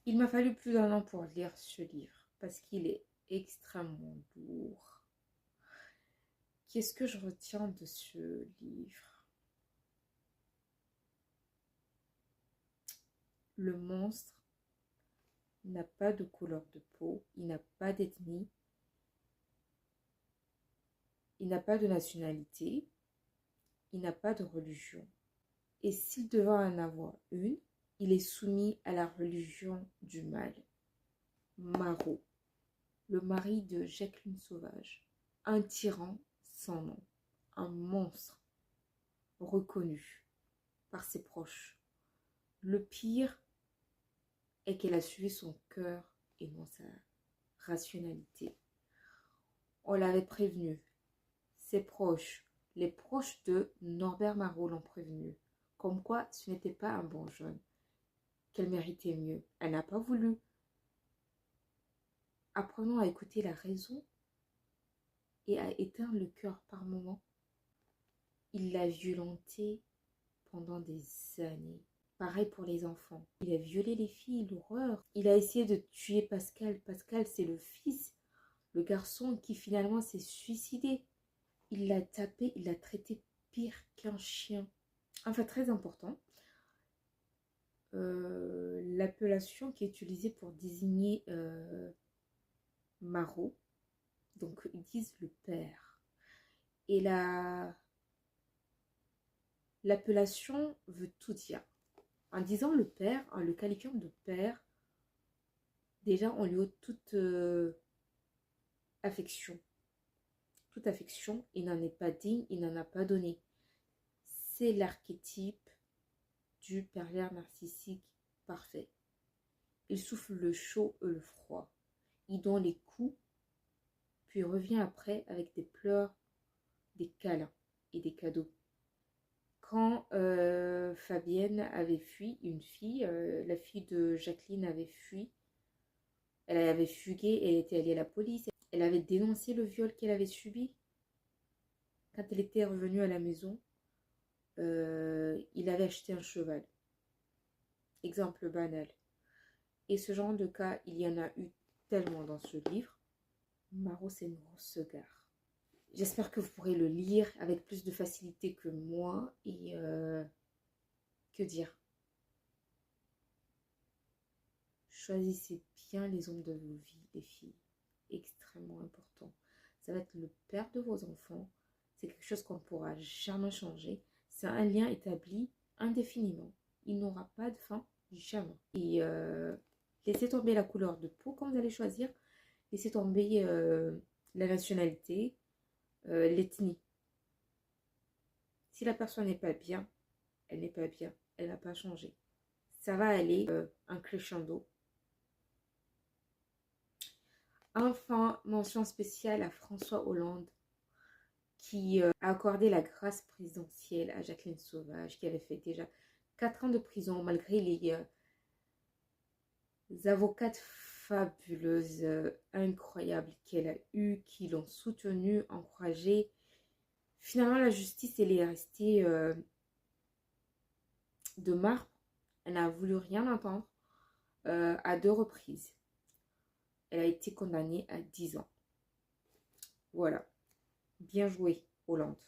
Il m'a fallu plus d'1 an pour lire ce livre parce qu'il est extrêmement lourd. Qu'est-ce que je retiens de ce livre? Le monstre n'a pas de couleur de peau, il n'a pas d'ethnie, il n'a pas de nationalité, il n'a pas de religion. Et s'il devait en avoir une, il est soumis à la religion du mal. Marot, le mari de Jacqueline Sauvage, un tyran sans nom, un monstre reconnu par ses proches. Le pire est qu'elle a suivi son cœur et non sa rationalité. On l'avait prévenu, ses proches, les proches de Norbert Marot l'ont prévenu, comme quoi ce n'était pas un bon jeune, qu'elle méritait mieux. Elle n'a pas voulu. Apprenons à écouter la raison et à éteindre le cœur par moments. Il l'a violentée pendant des années. Pareil pour les enfants. Il a violé les filles, l'horreur. Il a essayé de tuer Pascal. Pascal, c'est le fils, le garçon qui finalement s'est suicidé. Il l'a tapé, il l'a traité pire qu'un chien. Enfin, très important. L'appellation qui est utilisée pour désigner Marot, donc ils disent le père. Et l'appellation veut tout dire. En disant le père, en le qualifiant de père, déjà on lui ôte toute affection. Toute affection, il n'en est pas digne, il n'en a pas donné. C'est l'archétype du pervers narcissique parfait. Il souffle le chaud et le froid. Il donne les coups, puis revient après avec des pleurs, des câlins et des cadeaux. Quand Fabienne avait fui, une fille, la fille de Jacqueline avait fui, elle avait fugué, elle était allée à la police, elle avait dénoncé le viol qu'elle avait subi. Quand elle était revenue à la maison, il avait acheté un cheval. Exemple banal. Et ce genre de cas, il y en a eu tellement dans ce livre. Marot, c'est une grosse gare. J'espère que vous pourrez le lire avec plus de facilité que moi. Et que dire? Choisissez bien les hommes de vos vies, les filles. Extrêmement important. Ça va être le père de vos enfants. C'est quelque chose qu'on ne pourra jamais changer. C'est un lien établi indéfiniment. Il n'aura pas de fin, jamais. Et laissez tomber la couleur de peau quand vous allez choisir. Laissez tomber la nationalité, l'ethnie. Si la personne n'est pas bien, elle n'est pas bien. Elle n'a pas changé. Ça va aller un crescendo. Enfin, mention spéciale à François Hollande qui a accordé la grâce présidentielle à Jacqueline Sauvage qui avait fait déjà 4 ans de prison malgré les avocates fabuleuses, incroyables qu'elle a eues, qui l'ont soutenue, encouragée. Finalement, la justice, elle est restée de marbre. Elle n'a voulu rien entendre à 2 reprises. Elle a été condamnée à 10 ans. Voilà. Bien joué, Hollande.